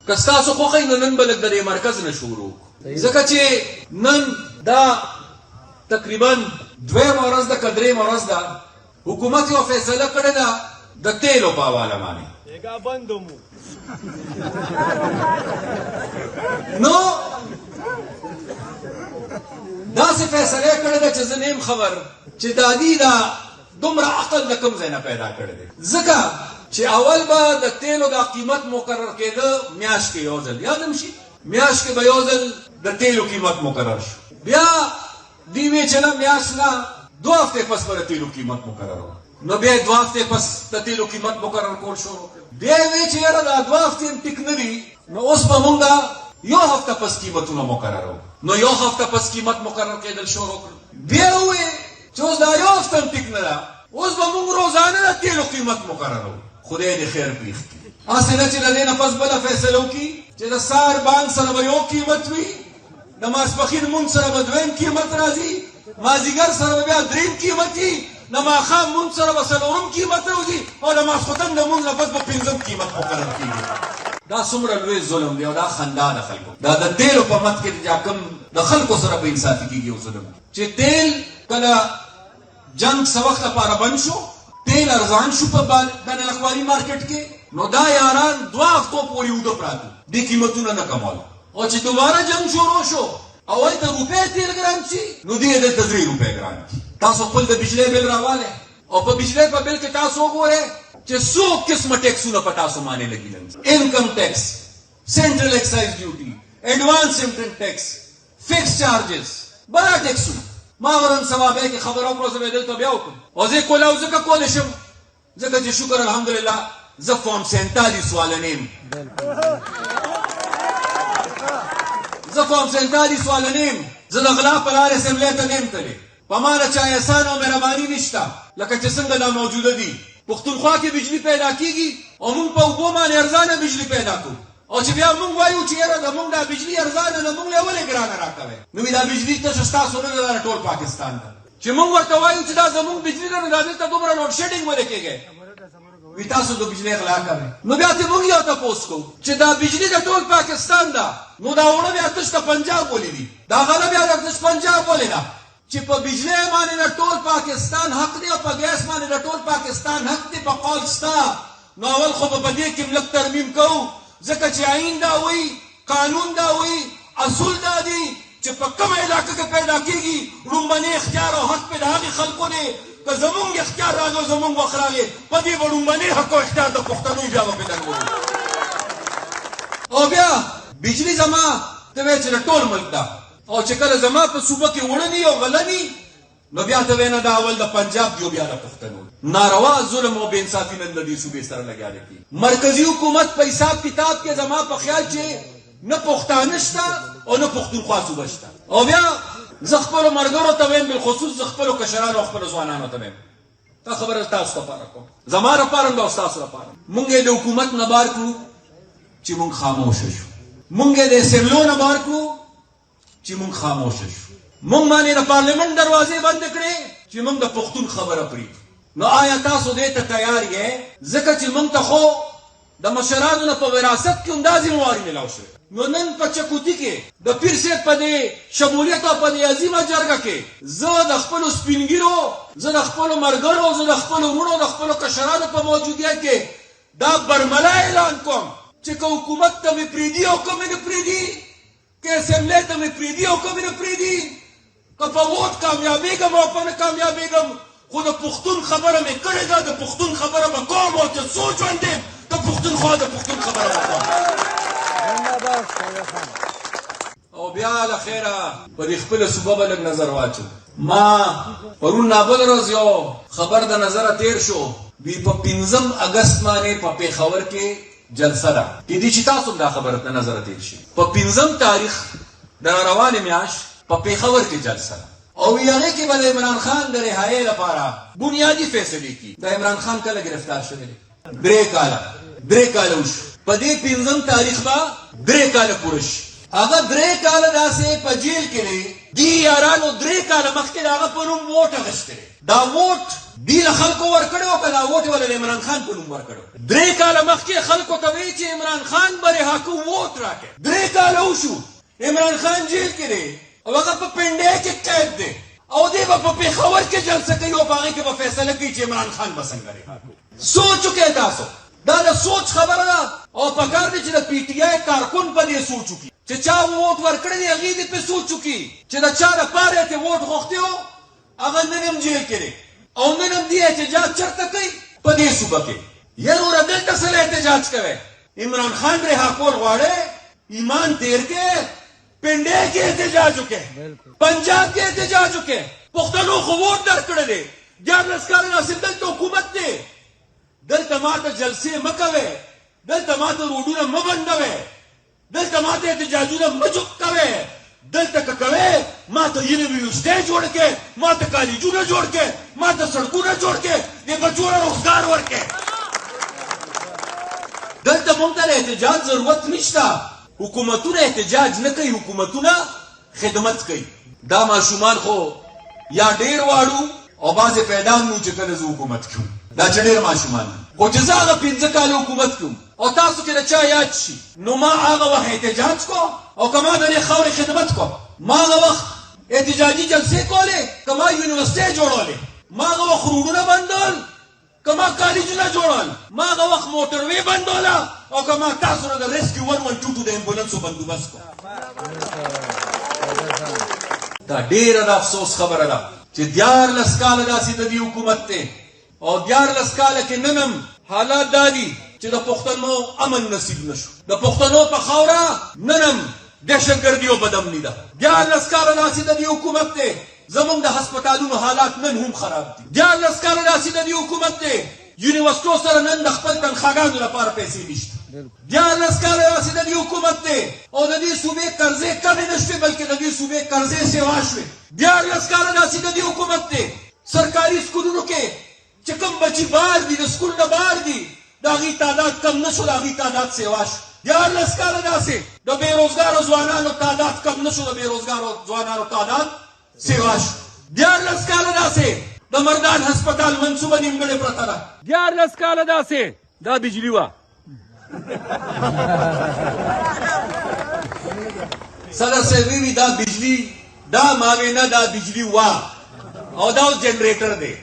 که ستاسو خوښوي نو نن به لږ د دې مرکز نه شروع ځکه چې نن دا تقریبا دویمه ورځ ده که درېیمه ورځ ده حکومت یو فیصله کړې ده د تیلو په حواله باندې نو داسې فیصله یې کړې ده چې زه نه یم خبر چې دا دي دا دومره عقل د کوم ځای نه پیدا کړی دی ځکه چې اول به د تیلو دا قیمت مقرر کېده میاشت کې یو ځل یادم شي میاشت کې به یو ځل د تیلو قیمت مقرر شو بیا دی وی چې نه میاشت نه 2 هفته پس به د تیلو قیمت مقرر و نو بیا 2 هفته پس د تیلو قیمت مقرر کول شو بیا وی چې یاره دا 2 هفته هم ټیک نه دي نو اوس به مونږ یو هفته پس قیمتونه مقرر نو یو هفته پس قیمت مقرر کېدل شروع کړ بیا وی چې اوس دا یو هفته هم ټیک نه ده اوس به مونږ روزانه د تیلو قیمت مقرر خدای دې خیر پېښ کړي هسې نه چې د دې نه پس بله فیصله وکړي چې د سهار بانک سره به یو قیمت وي د ماسپښین مونځ سره به دویم قیمت راځي مازدیګر سره به بیا دریم قیمت وي د ماښام مونځ سره به څلورم قیمت راوځي او د ماسخوتن د مونځ نه پس به پنځم قیمت مقرر کېږي دا څومره لوی ظلم دی او دا خندا د خلکو دا د تیلو په مد کې چې کوم د خلکو سره به انصافي کېږي او ظلم چې تیل کله جنگ څه وخت لپاره بند شو تیل ارزان شو په بین الاقوامي مارکیټ کې نو دا یاران 2 هفتو پورې اوده پراته دې قیمتونه نه کمول او چې دوباره جنگ شروع شو اول د روپۍ تیل ګران شي نو دې دلته 3 روپۍ ګران تاسو خپل د بجلی بل راواله او په بجلی په بل کې تاسو وګورئ چې څو قسمه ټیکسونه په تاسو باندې لګیدل انکم ټیکس سنټرل ایکسایز ډیوټي ایڈوانس انکم ټیکس فکس چارجز بڑا ټیکسونه ما ورن سوابه کې خبر او پروسه بدل ته بیا وکم او زه کولاو زکه کول شم زکه چې شکر الحمدلله ز فارم 47 والا نیم ز فارم 47 والا نیم ز د غلا په لار اسمبلی ته نیم کړي په ما نه چا احسان او مهرباني نشته لکه چې څنګه دا موجوده دي پښتونخوا کې بجلی پیدا کیږي او موږ په اوبو باندې ارزانه بجلی پیدا کوو او چې بیا موږ وایو چې یاره د موږ دا بجلی ارزانه نه موږ ولې ګرانه راکوي نو دا بجلی ته ستاسو نه ده ټول پاکستان ته چې موږ ورته وایو چې دا زموږ بجلی نه ده دلته دومره لوډ شیډینګ ولې کېږي وی تاسو د بجلی غلا کوي نو بیا ته موږ یو تاسو کوو چې دا بجلی د ټول پاکستان ده نو دا وړه بیا تاسو ته پنجاب ولې دي دا غلا بیا د تاسو پنجاب ولې ده چې په بجلی باندې د ټول پاکستان حق دی او په ګیس باندې د ټول پاکستان حق دی په قول ستا نو اول خو په دې کې ملک ترمیم کوو ځکه چې آئین دا وایي قانون دا وایي اصول دا دي چې په کومه علاقه کې پیدا کېږي لومبنی اختیار او حق په د هغې خلکو دی که زمونږ اختیار راغی او زمونږ وخت راغی په دې به لومبنی حق او اختیار د پښتنو بیا به بدلوو او بیا بجلی زما ته وایې چې د ټول ملک ده او چې کله زما په صوبه کې وړني او غلني نو بیا ته وایې نه دا اول د پنجاب دی او بیا د پښتنو ناروا ظلم او بې انصافي نن د دې صوبې سره لګیا دی مرکزي حکومت په حساب کتاب کې زما په خیال چې نه پښتانه شته او نه پښتونخوا صوبه شته او بیا زه خپلو ملګرو ته وایم بالخصوص زه خپلو کشرانو او خپلو ځوانانو ته وایم دا خبره تاسو لپاره کوم زما لپاره هم او ستاسو لپاره مونږ یې د حکومت نه بار کړو چې مونږ خاموشه شو مونږ یې د اسمبلو نه بار کړو چې مونږ خاموشه شو مونږ باندې د پارلیمنت دروازې بند کړې چې مونږ د پښتون خبره پرېږدو نو آیا تاسو دې ته تیار یې ځکه چې مونږ ته خو د مشرانو نه په وراثت کې هم دا ذمواري میلاو شوې نو نن په چکوتي کې د پیر صاحب په دې شمولیت او په دې عظیمه جرګه کې زه د خپلو سپینګیرو زه د خپلو ملګرو زه د خپلو وروڼو د خپلو کشرانو په موجودیت کې دا برملا اعلان کوم چې که حکومت ته مې پرېږدي او که مې نه پرېږدي که اسمبلی ته مې پرېږدي او که مې نه پرېږدي که په ووټ کامیابېږم او که نه کامیابېږم خو د پښتون خبره مې کړې ده د پښتون خبره به کوم او چې څو ژوند یم د پښتونخوا د پښتون خبره به کوم او بیا له خیره په دې خپله صوبه به لږ نظر واچو ما پرون نابل ورځ یو خبر د نظره تیر شو وی په 15 اګست باندې په پېښور کې جلسه ده کېدای شي تاسو دا خبره د نظره تیر شي په 15 تاریخ د روانې میاشت په پېښور کې جلسه ده او هغې کې به د عمران خان د رهایۍ لپاره بنیادي فیصلې کړي د عمران خان کله ګرفتار شوی دی 3 کاله وشو په دې 15 تاریخ به 3 کاله پوره شي هغه 3 کاله داسې په جیل کې دی دی یارانو 3 کاله مخکې د هغه په نوم ووټ اخیستی دا ووټ دی له خلکو ورکړی و که دا ووټ یې ولې عمران خان په نوم ورکړی 3 کاله مخکې خلکو ته وایي چې عمران خان به رها کوو ووټ راکړي 3 کاله وشو عمران خان جیل کې دی او هغه په پنډۍ کې قید دی او دی به په پېښور کې جلسه کوي او په هغې کې به فیصله کوي چې عمران خان به څنګه رها کوي سوچ وکړئ تاسو دا د سوچ خبره ده او پکار دی چې د پی ټي آی کارکن په دې سوچ وکړي چې چا ووټ ورکړی دی هغې دې پې سوچ وکړي چې د چا دپاره یې ترې ووټ غوښتی و هغه نن هم جیل کې دی او نن هم دې احتجاج چېرته کوي په دې صوبه کې یار وره دلته څه له احتجاج کوی عمران خان رها کول غواړی ایمان تیر کې پنډۍ کې احتجاج وکړي پنجاب کې احتجاج وکړي پښتنو خو ووټ درکړی دی 14 کاله ناصر دلته حکومت دی دلته ماته جلسې مه کوئ دلته ماته روډونه مه بندوئ دلته ماته احتجاجونه مه کوئ دلته که کوئ ماته یونیورسټۍ جوړ کړئ ماته کالجونه جوړ کړئ ماته سړکونه جوړ کړئ دې بچو له روزګار ورکړئ دلته موږ ته د احتجاج ضرورت نشته حکومتونه احتجاج نه کوي حکومتونه خدمت کوي دا ماشومان خو یا ډېر واړو او بعضې پیدا هم نو چې کله زه حکومت کوم دا چې ډېر ماشومان خو چې زه هغه 15 کاله حکومت کوم او تاسو کې د چا یاد شي نو ما هغه وخت احتجاج کو او که ما د دې خاورې خدمت کو ما هغه وخت احتجاجي جلسې کولې که ما یونیورسټۍ جوړولې ما هغه وخت روډونه بندول که ما کالجونه جوړول ما هغه وخت موټروې بندوله او که ما تاسو نه د ریسکیو 112 د امبولانسو بندوبست کو دا ډېره د افسوس خبره ده چې 14 کاله داسې د دې حکومت دی او 14 کاله کې نن هم حالات دا دي چې د پښتنو امن نصیب نشو د پښتنو په خاوره نن هم دهشتګردي او بدامني ده 14 کاله داسې د دې حکومت دی زمونږ د هسپتالونو حالات نن هم خراب دي 14 کاله داسې د دې حکومت دی یونیورسټو سره نن د خپل تنخواګانو لپاره پیسې نشته 14 کاله داسې د دې حکومت دی او د دې صوبې قرضې کمې نه شوې بلکې د دې صوبې قرضې سیوا شوې 14 کاله داسې د دې حکومت دی سرکاري سکولونو کې چې کوم بچي بار دي د سکول نه بار دي د هغې تعداد کم نه شو د هغې تعداد سیوا شو 14 کاله داسې د بېروزګارو ځوانانو تعداد کم نه شو د بېروزګارو ځوانانو تعداد سیوا شو 14 کاله داسې د مردان هسپتال منصوبه نیمګړې پرته ده 14 کاله داسې دا بجلي وه صدر صاحب وی دا بجلی دا ماوینا دا بجلی وه او دا اوس جنریټر دی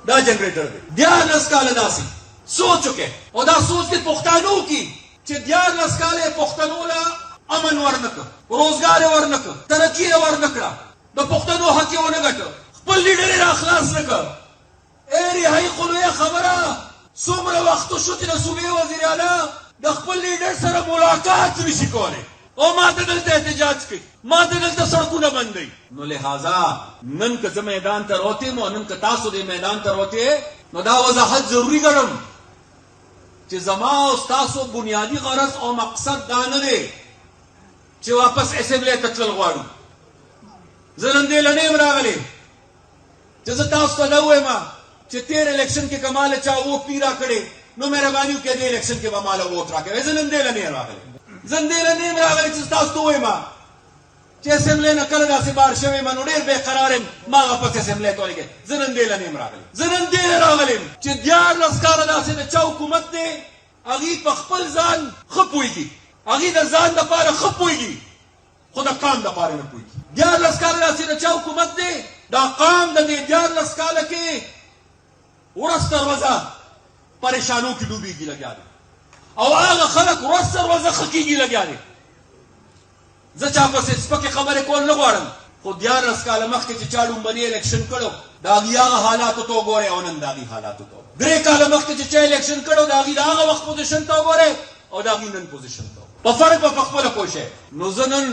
دا جنریټر دی 14 کاله داسې سوچ وکړئ او دا سوچ دې پښتانو کې چې 14 کاله پښتنو له امن ورنکړه روزګار یې ورنکړه ترقي یې ورنکړه د پښتنو حق یې ونه ګټه خپل لیډر یې راخلاص نه کړ ای رهایي خو لویه خبره څومره وخت شو چې د صوبې وزیر اعلی د خپل لیډر سره ملاقات نشي کولی او ما ته دلته احتجاج کوي ما ته دلته سړکونه بندوي نو لہذا نن که زه میدان ته راوتی یم او نن که تاسو دې میدان ته راوتی نو دا وضاحت ضروري ګڼم چې زما او ستاسو بنیادي غرض او مقصد دا نه دی چې واپس اسمبلی ته تلل غواړو زه نن دې له نه یم راغلی چې زه تاسو ته دا ووایم چې تیر الیکشن کې که ماله چا ووټ نه راکړی نو مهرباني وکړئ دې الیکشن کې به ماله ووټ راکوئ زه نن دې له نه راغلی زه دې له نه راغلی چې تاسو ته ووایم چې اسمبلی نه کله داسې بار شوی یم نو ډېر بېقرار یم ما واپس اسمبلی ته ولېږئ زه نن دې له نه راغلی زه نن دې راغلی یم چې 14 کاله داسې د چا حکومت دی هغې په خپل ځان ښه پوهېږي هغې د ځان دپاره ښه پوهېږي خو د قام دپاره نه پوهېږي 14 کاله داسې د چا حکومت دی دا قام د دې 14 کاله کې ورځ تر ورځه پریشانو کې ډوبېږي لګیا دی او هغه خلک ورځ تر ورځه ښه کېږي لګیا دی زه چا پسې سپکې خبرې کول نه غواړم خو 14 کاله مخکې چې چا لومبني الیکشن کړو د هغې هغه حالاتو ته وګورئ او نن د هغې حالاتو ته 3 کاله مخکې چې چا الیکشن کړو د هغې د هغه وخت پوزیشن ته وګورئ او د هغې نن پوزیشن ته په فرق به پخپله پوه شئ نو زه نن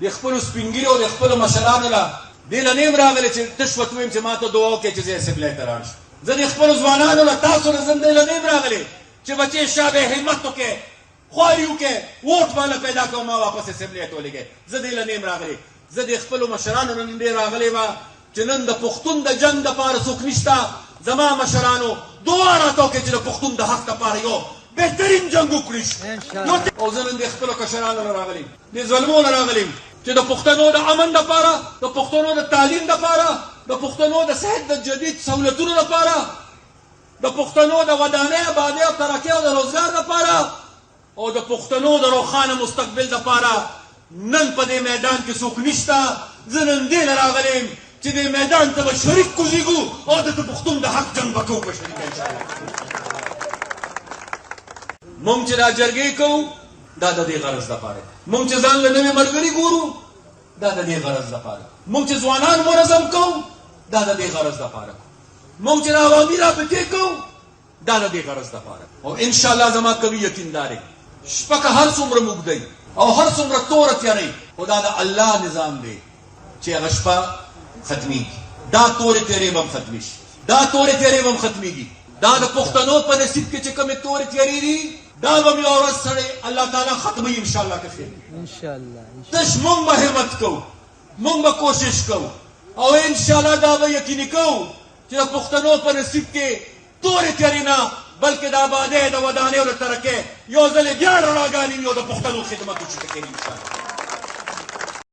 د خپلو سپین ږیرو د خپلو مشرانو له دې له نه یم راغلی چې تش ورته ووایم چې ما ته دعا وکړئ چې زه اسمبلی ته لاړ شم زه د خپلو ځوانانو له تاسو نه زه دې له نه یم راغلی چې بچې شابه همت وکړئ خواري وکړئ ووټ ماله پیدا کړم ما واپس اسمبلی ته ولېږئ زه دې له نه یم راغلی زه د خپلو مشرانو نه نن ډېر راغلی وه چې نن د پښتون د جنګ دپاره څوک نشته زما مشرانو دعا راته وکړئ چې د پښتون د حق دپاره یو بهترین جنگ وکړی او زه نن د خپلو کشرانو نه راغلیم دې ظلمو نه راغلیم چې د پښتنو د امن دپاره د پښتنو د تعلیم دپاره د پښتنو د صحت د جدید سهولتونو دپاره د پښتنو د ودانۍ آبادۍ او ترقۍ او د روزګار دپاره او د پښتنو د روښانه مستقبل دپاره نن په دې میدان کې څوک نشته زه نن دې نه راغلیم چې دې میدان ته به شریک کوزیږو او د پښتون د حق جنګ به کوو په شریکه انشاءالله مونږ چې دا جرګې کوو دا د دې غرض دپاره مونږ چې ځان له نوي ملګري ګورو دا د دې غرض دپاره مونږ چې ځوانان منظم کوو دا د دې غرض دپاره مونږ چې عوامي رابطې کوو دا د دې غرض دپاره او انشاءالله زما قوي یقین دا دی شپه که هر څومره موږ او هر څومره توره تیارئ خو دا د الله نظام دی چې هغه شپه ختمیږي دا تورې تیارې به هم ختمې شي دا تورې تیارې به هم ختمیږي دا د پښتنو په نصیب کې چې کومې تورې تیارې دي دا به هم یوه ورځ سړی الله تعالی ختموي انشاءالله که خیر تش مونږ به همت کوو مونږ به کوشش کوو او انشاءالله دا به یقیني کوو چې د پښتنو په نصیب کې تورې تیارې نه بلکې د آبادۍ د ودانۍ او د ترقۍ یو ځلې بیا رڼاګانې وي او د پښتنو خدمت وشي انشاءالله